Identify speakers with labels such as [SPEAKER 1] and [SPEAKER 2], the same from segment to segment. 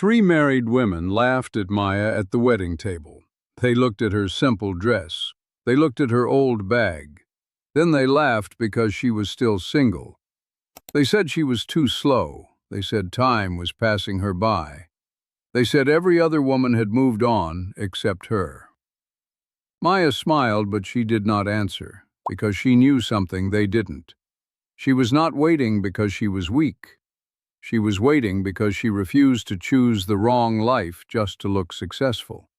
[SPEAKER 1] Three married women laughed at Maya at the wedding table. They looked at her simple dress. They looked at her old bag. Then they laughed because she was still single. They said she was too slow. They said time was passing her by. They said every other woman had moved on except her. Maya smiled, but she did not answer, because she knew something they didn't. She was not waiting because she was weak. She was waiting because she refused to choose the wrong life just to look successful.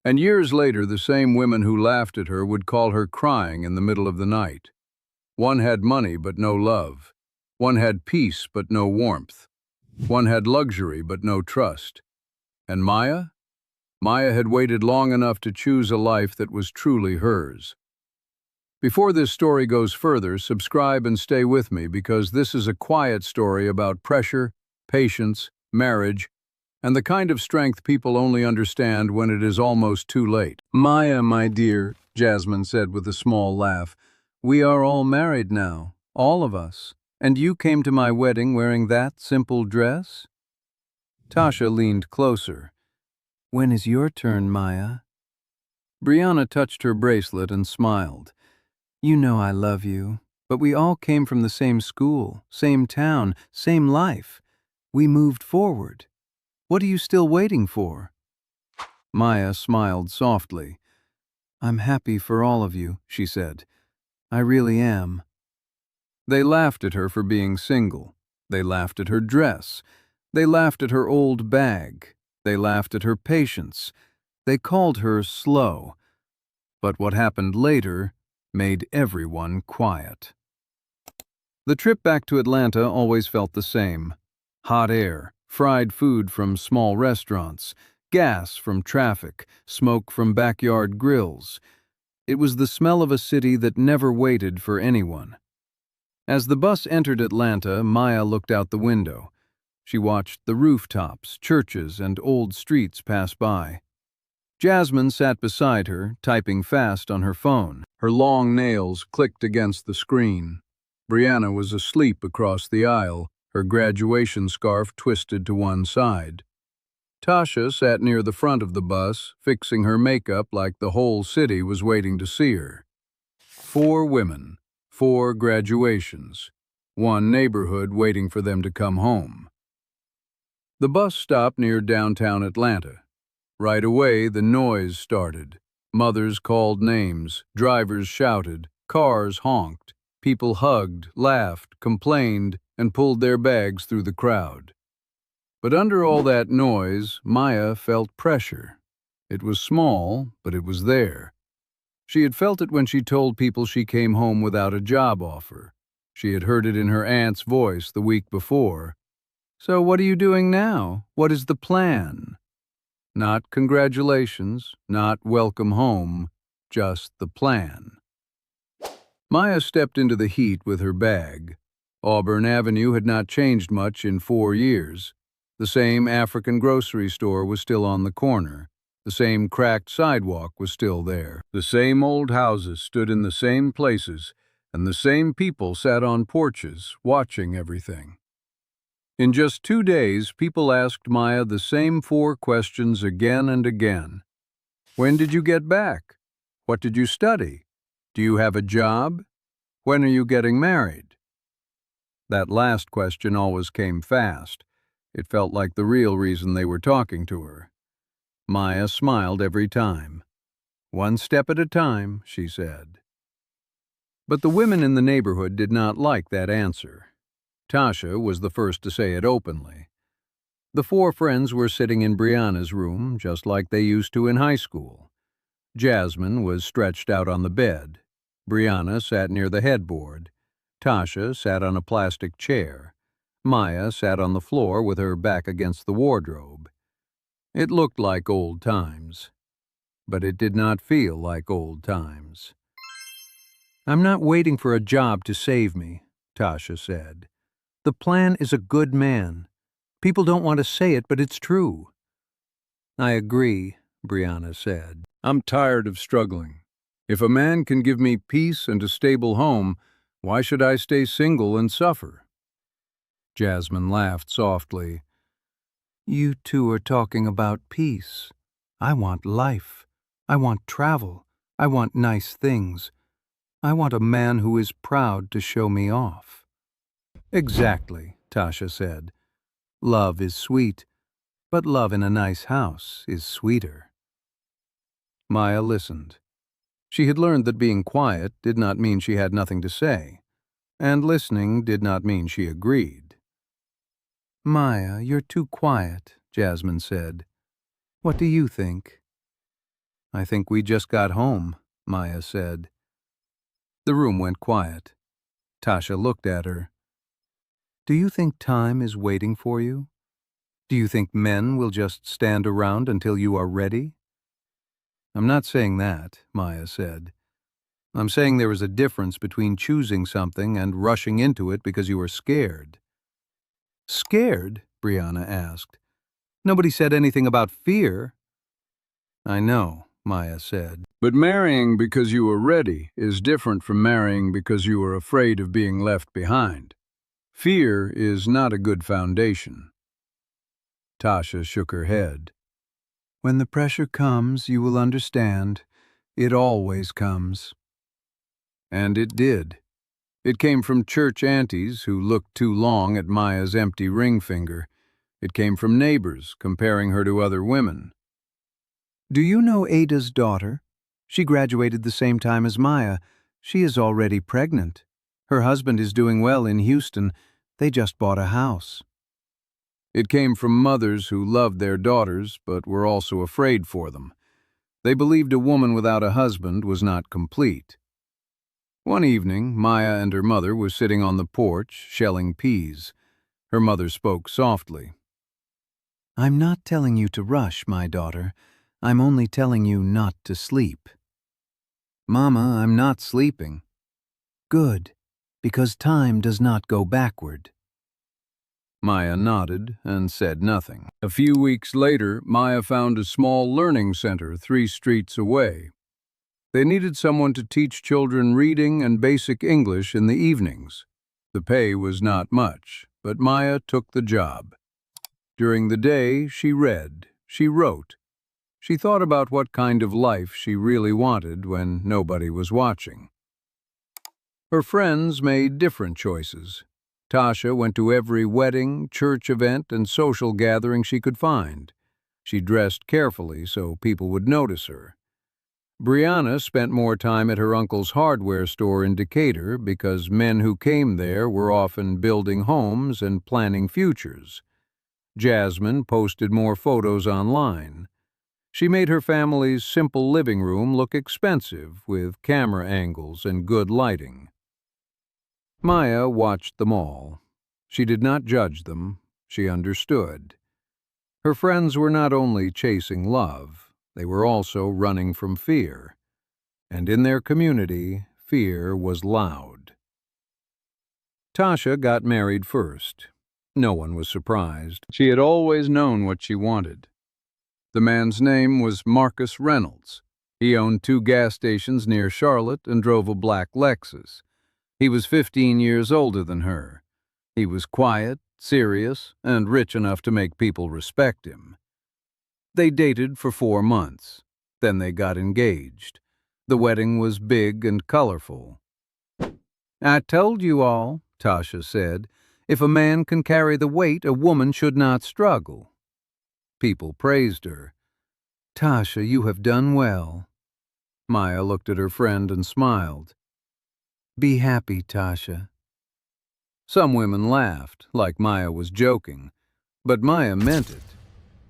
[SPEAKER 1] And years later, the same women who laughed at her would call her crying in the middle of the night. One had money but no love. One had peace but no warmth. One had luxury but no trust. And Maya? Maya had waited long enough to choose a life that was truly hers. Before this story goes further, subscribe and stay with me, because this is a quiet story about pressure, patience, marriage, and the kind of strength people only understand when it is almost too late. "Maya, my dear," Jasmine said with a small laugh, "we are all married now, all of us, and you came to my wedding wearing that simple dress?" Tasha leaned closer. "When is your turn, Maya?" Brianna touched her bracelet and smiled. "You know I love you, but we all came from the same school, same town, same life. We moved forward. What are you still waiting for?" Maya smiled softly. "I'm happy for all of you," she said. "I really am." They laughed at her for being single. They laughed at her dress. They laughed at her old bag. They laughed at her patience. They called her slow. But what happened later made everyone quiet. The trip back to Atlanta always felt the same. Hot air, fried food from small restaurants, gas from traffic, smoke from backyard grills. It was the smell of a city that never waited for anyone. As the bus entered Atlanta, Maya looked out the window. She watched the rooftops, churches, and old streets pass by. Jasmine sat beside her, typing fast on her phone. Her long nails clicked against the screen. Brianna was asleep across the aisle, her graduation scarf twisted to one side. Tasha sat near the front of the bus, fixing her makeup like the whole city was waiting to see her. 4 women, 4 graduations, one neighborhood waiting for them to come home. The bus stopped near downtown Atlanta. Right away, the noise started. Mothers called names, drivers shouted, cars honked, people hugged, laughed, complained, and pulled their bags through the crowd. But under all that noise, Maya felt pressure. It was small, but it was there. She had felt it when she told people she came home without a job offer. She had heard it in her aunt's voice the week before. "So what are you doing now? What is the plan?" Not congratulations, not welcome home, just the plan. Maya stepped into the heat with her bag. Auburn Avenue had not changed much in 4 years. The same African grocery store was still on the corner. The same cracked sidewalk was still there. The same old houses stood in the same places, and the same people sat on porches, watching everything. In just 2 days, people asked Maya the same 4 questions again and again. When did you get back? What did you study? Do you have a job? When are you getting married? That last question always came fast. It felt like the real reason they were talking to her. Maya smiled every time. "One step at a time," she said. But the women in the neighborhood did not like that answer. Tasha was the first to say it openly. The 4 friends were sitting in Brianna's room, just like they used to in high school. Jasmine was stretched out on the bed. Brianna sat near the headboard. Tasha sat on a plastic chair. Maya sat on the floor with her back against the wardrobe. It looked like old times, but it did not feel like old times. "I'm not waiting for a job to save me," Tasha said. "The plan is a good man. People don't want to say it, but it's true." "I agree," Brianna said. "I'm tired of struggling. If a man can give me peace and a stable home, why should I stay single and suffer?" Jasmine laughed softly. You two are talking about peace. I want life. I want travel. I want nice things. I want a man who is proud to show me off. Exactly, Tasha said. Love is sweet, but love in a nice house is sweeter. Maya listened. She had learned that being quiet did not mean she had nothing to say, and listening did not mean she agreed. Maya, you're too quiet, Jasmine said. What do you think? I think we just got home, Maya said. The room went quiet. Tasha looked at her. Do you think time is waiting for you? Do you think men will just stand around until you are ready? I'm not saying that, Maya said. I'm saying there is a difference between choosing something and rushing into it because you are scared. Scared? Brianna asked. Nobody said anything about fear. I know, Maya said. But marrying because you are ready is different from marrying because you are afraid of being left behind. Fear is not a good foundation. Tasha shook her head. When the pressure comes, you will understand. It always comes. And it did. It came from church aunties who looked too long at Maya's empty ring finger. It came from neighbors comparing her to other women. Do you know Ada's daughter? She graduated the same time as Maya. She is already pregnant. Her husband is doing well in Houston. They just bought a house. It came from mothers who loved their daughters but were also afraid for them. They believed a woman without a husband was not complete. One evening, Maya and her mother were sitting on the porch, shelling peas. Her mother spoke softly. I'm not telling you to rush, my daughter. I'm only telling you not to sleep. Mama, I'm not sleeping. Good, because time does not go backward. Maya nodded and said nothing. A few weeks later, Maya found a small learning center 3 streets away. They needed someone to teach children reading and basic English in the evenings. The pay was not much, but Maya took the job. During the day, she read, she wrote. She thought about what kind of life she really wanted when nobody was watching. Her friends made different choices. Tasha went to every wedding, church event, and social gathering she could find. She dressed carefully so people would notice her. Brianna spent more time at her uncle's hardware store in Decatur because men who came there were often building homes and planning futures. Jasmine posted more photos online. She made her family's simple living room look expensive with camera angles and good lighting. Maya watched them all. She did not judge them. She understood. Her friends were not only chasing love, they were also running from fear. And in their community, fear was loud. Tasha got married first. No one was surprised. She had always known what she wanted. The man's name was Marcus Reynolds. He owned 2 gas stations near Charlotte and drove a black Lexus. He was 15 years older than her. He was quiet, serious, and rich enough to make people respect him. They dated for 4 months. Then they got engaged. The wedding was big and colorful. I told you all, Tasha said, if a man can carry the weight, a woman should not struggle. People praised her. Tasha, you have done well. Maya looked at her friend and smiled. Be happy, Tasha. Some women laughed, like Maya was joking, but Maya meant it.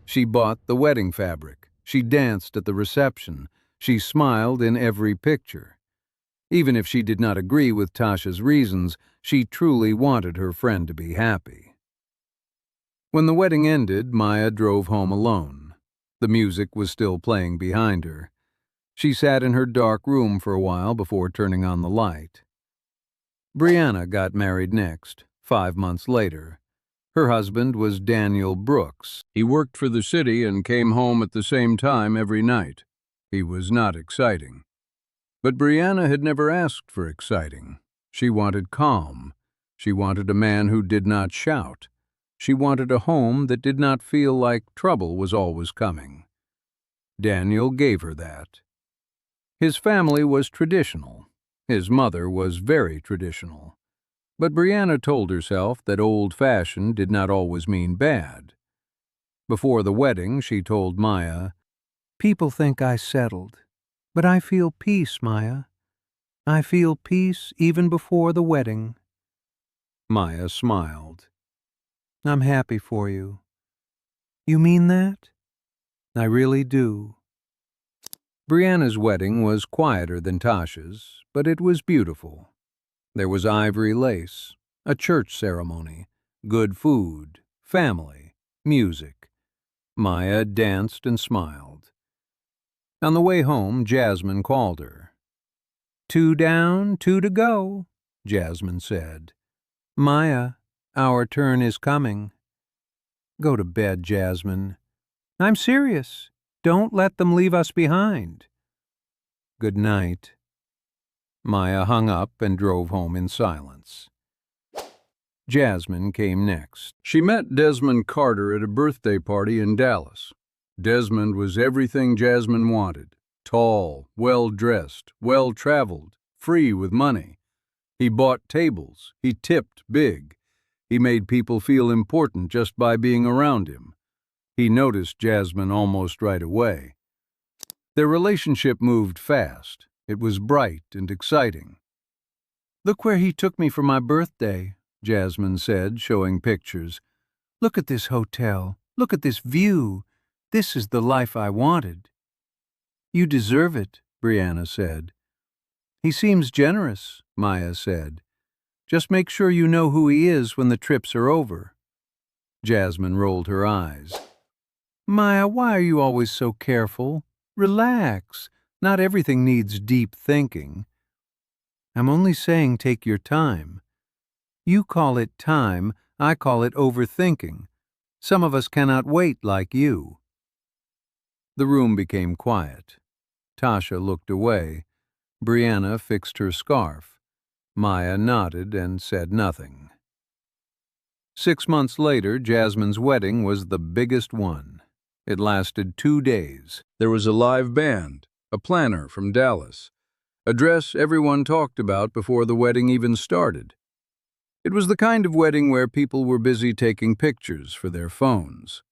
[SPEAKER 1] She bought the wedding fabric. She danced at the reception. She smiled in every picture. Even if she did not agree with Tasha's reasons, she truly wanted her friend to be happy. When the wedding ended, Maya drove home alone. The music was still playing behind her. She sat in her dark room for a while before turning on the light. Brianna got married next, 5 months later. Her husband was Daniel Brooks. He worked for the city and came home at the same time every night. He was not exciting. But Brianna had never asked for exciting. She wanted calm. She wanted a man who did not shout. She wanted a home that did not feel like trouble was always coming. Daniel gave her that. His family was traditional. His mother was very traditional. But Brianna told herself that old-fashioned did not always mean bad. Before the wedding, she told Maya, "People think I settled, but I feel peace, Maya. I feel peace even before the wedding." Maya smiled. "I'm happy for you." "You mean that?" "I really do." Brianna's wedding was quieter than Tasha's, but it was beautiful. There was ivory lace, a church ceremony, good food, family, music. Maya danced and smiled. On the way home, Jasmine called her. "Two down, two to go," Jasmine said. "Maya, our turn is coming." "Go to bed, Jasmine." "I'm serious. Don't let them leave us behind." "Good night." Maya hung up and drove home in silence. Jasmine came next. She met Desmond Carter at a birthday party in Dallas. Desmond was everything Jasmine wanted. Tall, well-dressed, well-traveled, free with money. He bought tables. He tipped big. He made people feel important just by being around him. He noticed Jasmine almost right away. Their relationship moved fast. It was bright and exciting. "Look where he took me for my birthday," Jasmine said, showing pictures. "Look at this hotel. Look at this view. This is the life I wanted." "You deserve it," Brianna said. "He seems generous," Maya said. "Just make sure you know who he is when the trips are over." Jasmine rolled her eyes. "Maya, why are you always so careful? Relax. Not everything needs deep thinking." "I'm only saying take your time." "You call it time, I call it overthinking. Some of us cannot wait like you." The room became quiet. Tasha looked away. Brianna fixed her scarf. Maya nodded and said nothing. 6 months later, Jasmine's wedding was the biggest one. It lasted 2 days. There was a live band, a planner from Dallas, a dress everyone talked about before the wedding even started. It was the kind of wedding where people were busy taking pictures for their phones.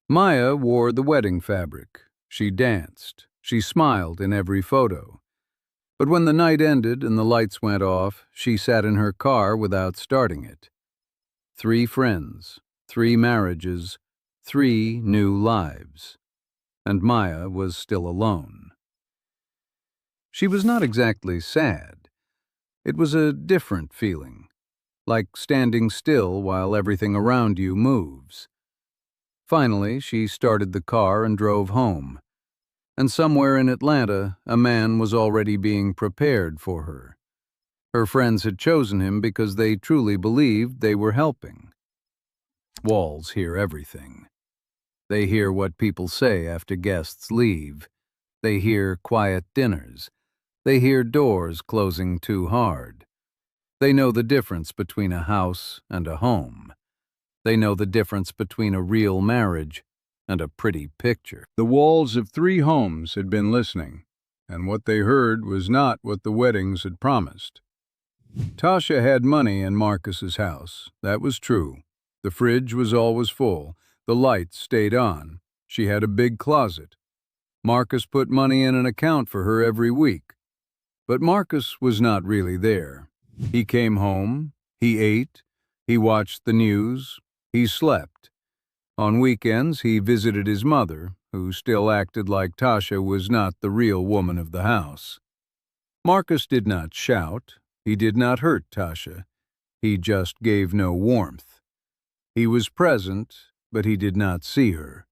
[SPEAKER 1] Maya wore the wedding fabric. She danced. She smiled in every photo. But when the night ended and the lights went off, she sat in her car without starting it. 3 friends, 3 marriages, 3 new lives. And Maya was still alone. She was not exactly sad. It was a different feeling, like standing still while everything around you moves. Finally, she started the car and drove home. And somewhere in Atlanta, a man was already being prepared for her. Her friends had chosen him because they truly believed they were helping. Walls hear everything. They hear what people say after guests leave. They hear quiet dinners. They hear doors closing too hard. They know the difference between a house and a home. They know the difference between a real marriage and a pretty picture. The walls of 3 homes had been listening, and what they heard was not what the weddings had promised. Tasha had money in Marcus's house. That was true. The fridge was always full. The lights stayed on. She had a big closet. Marcus put money in an account for her every week. But Marcus was not really there. He came home, he ate, he watched the news, he slept. On weekends, he visited his mother, who still acted like Tasha was not the real woman of the house. Marcus did not shout. He did not hurt Tasha. He just gave no warmth. He was present, but he did not see her.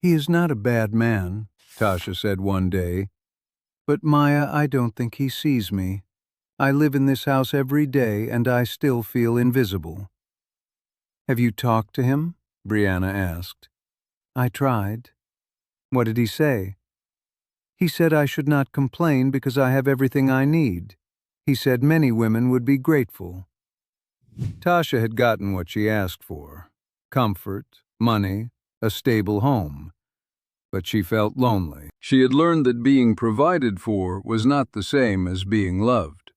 [SPEAKER 1] "He is not a bad man," Tasha said one day. "But Maya, I don't think he sees me. I live in this house every day, and I still feel invisible." "Have you talked to him?" Brianna asked. "I tried." "What did he say?" "He said I should not complain because I have everything I need. He said many women would be grateful." Tasha had gotten what she asked for: comfort, money, a stable home. But she felt lonely. She had learned that being provided for was not the same as being loved.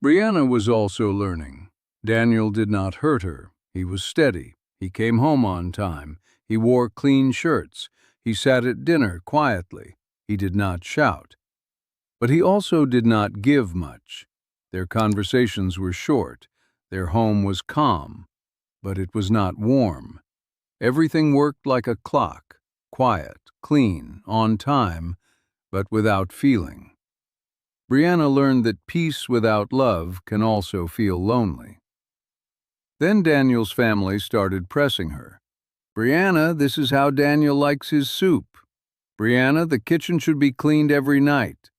[SPEAKER 1] Brianna was also learning. Daniel did not hurt her. He was steady. He came home on time. He wore clean shirts. He sat at dinner quietly. He did not shout. But he also did not give much. Their conversations were short. Their home was calm, but it was not warm. Everything worked like a clock, quiet, clean, on time, but without feeling. Brianna learned that peace without love can also feel lonely. Then Daniel's family started pressing her. "Brianna, this is how Daniel likes his soup. Brianna, the kitchen should be cleaned every night.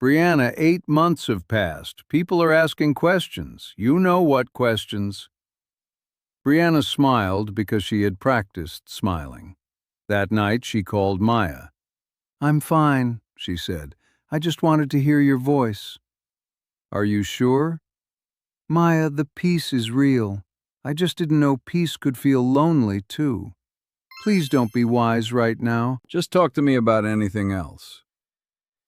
[SPEAKER 1] Brianna, 8 months have passed. People are asking questions. You know what questions." Brianna smiled because she had practiced smiling. That night she called Maya. "I'm fine," she said. "I just wanted to hear your voice." "Are you sure?" "Maya, the peace is real. I just didn't know peace could feel lonely, too. Please don't be wise right now. Just talk to me about anything else."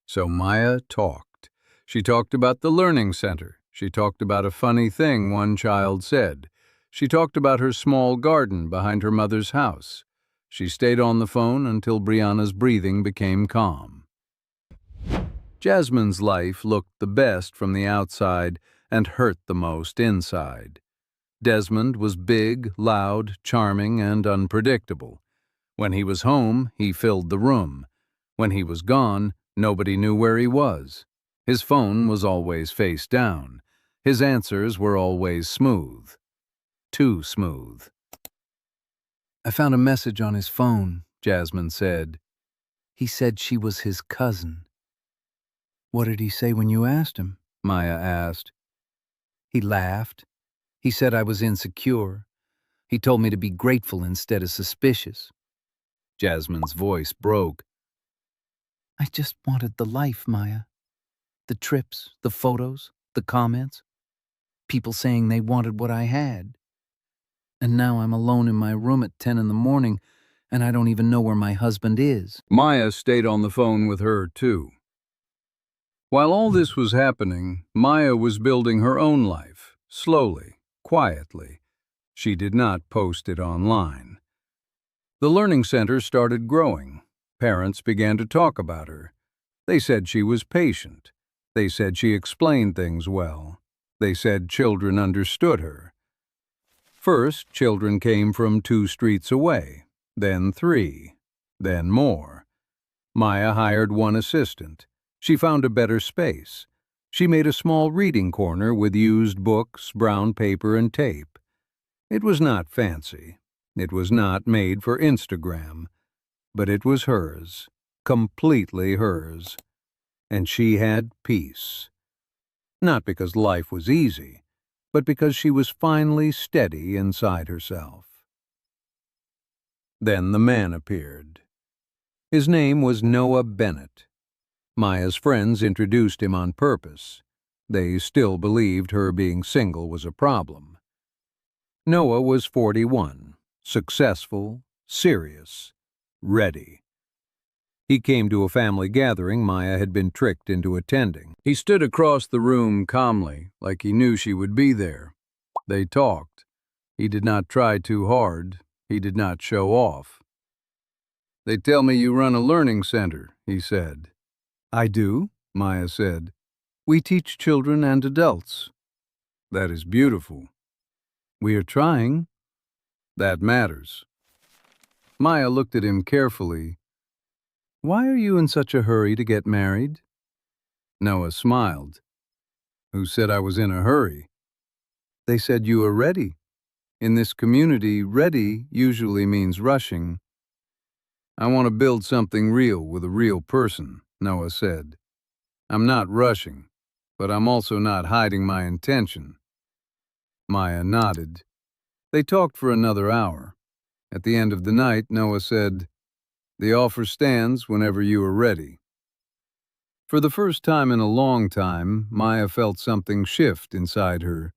[SPEAKER 1] So Maya talked. She talked about the learning center. She talked about a funny thing one child said. She talked about her small garden behind her mother's house. She stayed on the phone until Brianna's breathing became calm. Jasmine's life looked the best from the outside and hurt the most inside. Desmond was big, loud, charming, and unpredictable. When he was home, he filled the room. When he was gone, nobody knew where he was. His phone was always face down. His answers were always smooth. Too smooth. "I found a message on his phone," Jasmine said. "He said she was his cousin." "What did he say when you asked him?" Maya asked. "He laughed. He said I was insecure. He told me to be grateful instead of suspicious." Jasmine's voice broke. "I just wanted the life, Maya. The trips, the photos, the comments. People saying they wanted what I had. And now I'm alone in my room at 10 in the morning, and I don't even know where my husband is." Maya stayed on the phone with her, too. While all this was happening, Maya was building her own life, slowly, quietly. She did not post it online. The learning center started growing. Parents began to talk about her. They said she was patient. They said she explained things well. They said children understood her. First, children came from 2 streets away, then 3, then more. Maya hired 1 assistant. She found a better space. She made a small reading corner with used books, brown paper, and tape. It was not fancy. It was not made for Instagram. But it was hers, completely hers. And she had peace. Not because life was easy, but because she was finally steady inside herself. Then the man appeared. His name was Noah Bennett. Maya's friends introduced him on purpose. They still believed her being single was a problem. Noah was 41, successful, serious, ready. He came to a family gathering Maya had been tricked into attending. He stood across the room calmly, like he knew she would be there. They talked. He did not try too hard. He did not show off. "They tell me you run a learning center," he said. "I do," Maya said. "We teach children and adults." "That is beautiful." "We are trying." "That matters." Maya looked at him carefully. "Why are you in such a hurry to get married?" Noah smiled. "Who said I was in a hurry?" "They said you were ready. In this community, ready usually means rushing." "I want to build something real with a real person," Noah said. "I'm not rushing, but I'm also not hiding my intention." Maya nodded. They talked for another hour. At the end of the night, Noah said, "The offer stands whenever you are ready." For the first time in a long time, Maya felt something shift inside her.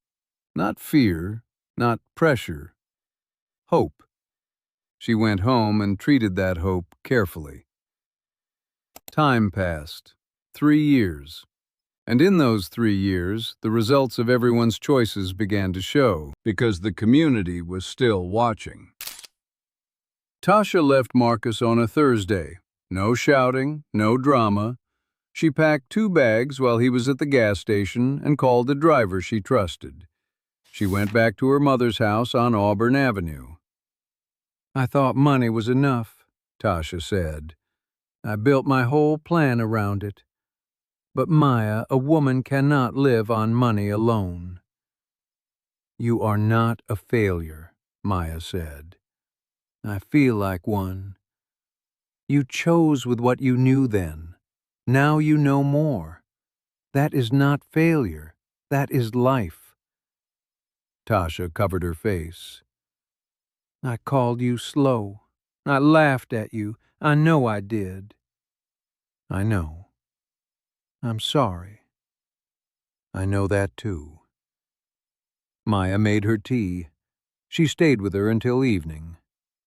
[SPEAKER 1] Not fear, not pressure. Hope. She went home and treated that hope carefully. Time passed. 3 years. And in those 3 years, the results of everyone's choices began to show, because the community was still watching. Tasha left Marcus on a Thursday. No shouting, no drama. She packed 2 bags while he was at the gas station and called the driver she trusted. She went back to her mother's house on Auburn Avenue. "I thought money was enough," Tasha said. "I built my whole plan around it. But Maya, a woman cannot live on money alone." "You are not a failure," Maya said. "I feel like one. You chose with what you knew then. Now you know more. That is not failure. That is life." Tasha covered her face. "I called you slow. I laughed at you. I know I did." "I know. I'm sorry." "I know that too." Maya made her tea. She stayed with her until evening.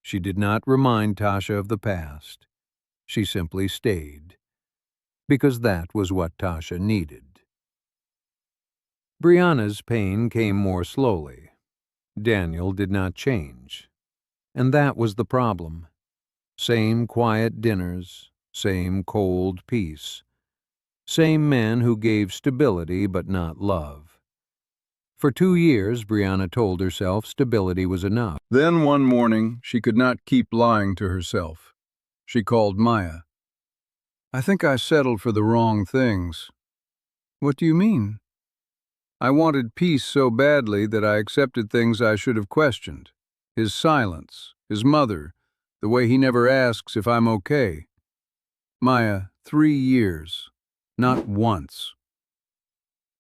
[SPEAKER 1] She did not remind Tasha of the past. She simply stayed, because that was what Tasha needed. Brianna's pain came more slowly. Daniel did not change. And that was the problem. Same quiet dinners, same cold peace. Same men who gave stability but not love. For 2 years, Brianna told herself stability was enough. Then one morning, she could not keep lying to herself. She called Maya. "I think I settled for the wrong things." "What do you mean?" "I wanted peace so badly that I accepted things I should have questioned. His silence, his mother, the way he never asks if I'm okay. Maya, 3 years. Not once."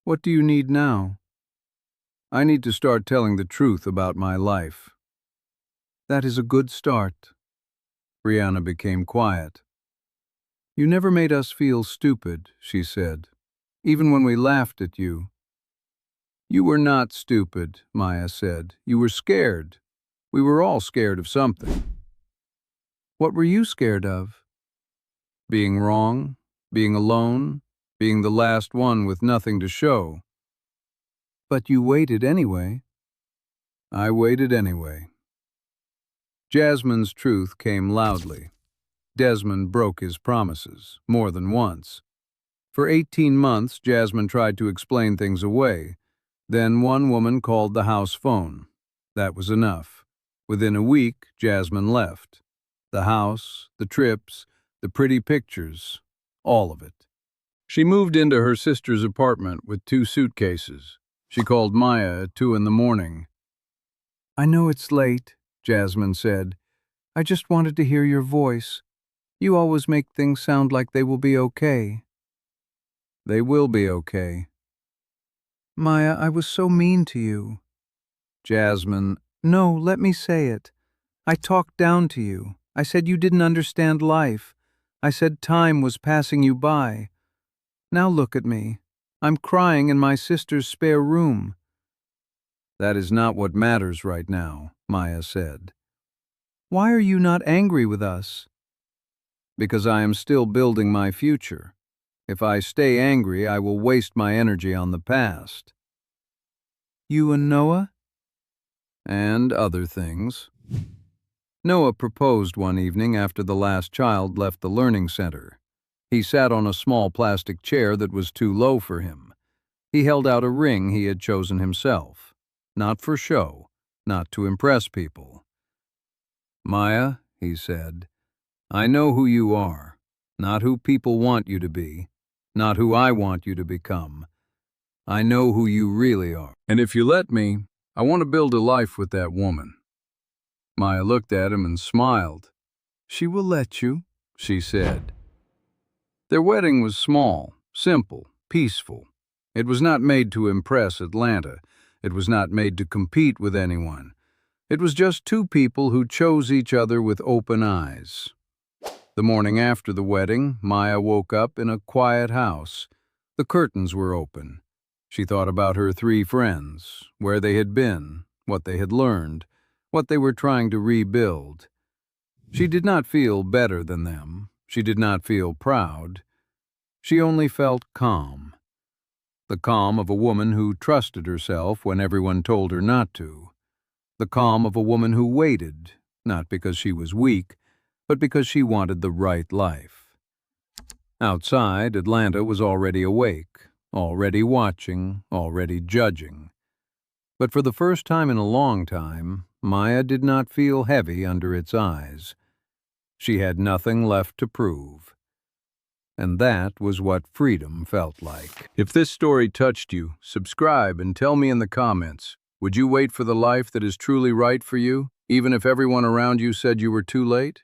[SPEAKER 1] "What do you need now?" "I need to start telling the truth about my life." "That is a good start." Brianna became quiet. "You never made us feel stupid," she said, "even when we laughed at you." "You were not stupid," Maya said. "You were scared. We were all scared of something." "What were you scared of?" "Being wrong, being alone, being the last one with nothing to show." "But you waited anyway." "I waited anyway." Jasmine's truth came loudly. Desmond broke his promises, more than once. For 18 months, Jasmine tried to explain things away. Then one woman called the house phone. That was enough. Within a week, Jasmine left. The house, the trips, the pretty pictures, all of it. She moved into her sister's apartment with 2 suitcases. She called Maya at 2 in the morning. "I know it's late," Jasmine said. "I just wanted to hear your voice. You always make things sound like they will be okay." "They will be okay." "Maya, I was so mean to you." "Jasmine." "No, let me say it. I talked down to you. I said you didn't understand life. I said time was passing you by. Now look at me. I'm crying in my sister's spare room." "That is not what matters right now," Maya said. "Why are you not angry with us?" "Because I am still building my future. If I stay angry, I will waste my energy on the past." "You and Noah?" "And other things." Noah proposed one evening after the last child left the learning center. He sat on a small plastic chair that was too low for him. He held out a ring he had chosen himself. Not for show, not to impress people. "Maya," he said, "I know who you are. Not who people want you to be. Not who I want you to become. I know who you really are. And if you let me, I want to build a life with that woman." Maya looked at him and smiled. "She will let you," she said. Their wedding was small, simple, peaceful. It was not made to impress Atlanta. It was not made to compete with anyone. It was just 2 people who chose each other with open eyes. The morning after the wedding, Maya woke up in a quiet house. The curtains were open. She thought about her three friends, where they had been, what they had learned, what they were trying to rebuild. She did not feel better than them. She did not feel proud. She only felt calm. The calm of a woman who trusted herself when everyone told her not to. The calm of a woman who waited, not because she was weak, but because she wanted the right life. Outside, Atlanta was already awake, already watching, already judging. But for the first time in a long time, Maya did not feel heavy under its eyes. She had nothing left to prove. And that was what freedom felt like. If this story touched you, subscribe and tell me in the comments, would you wait for the life that is truly right for you, even if everyone around you said you were too late?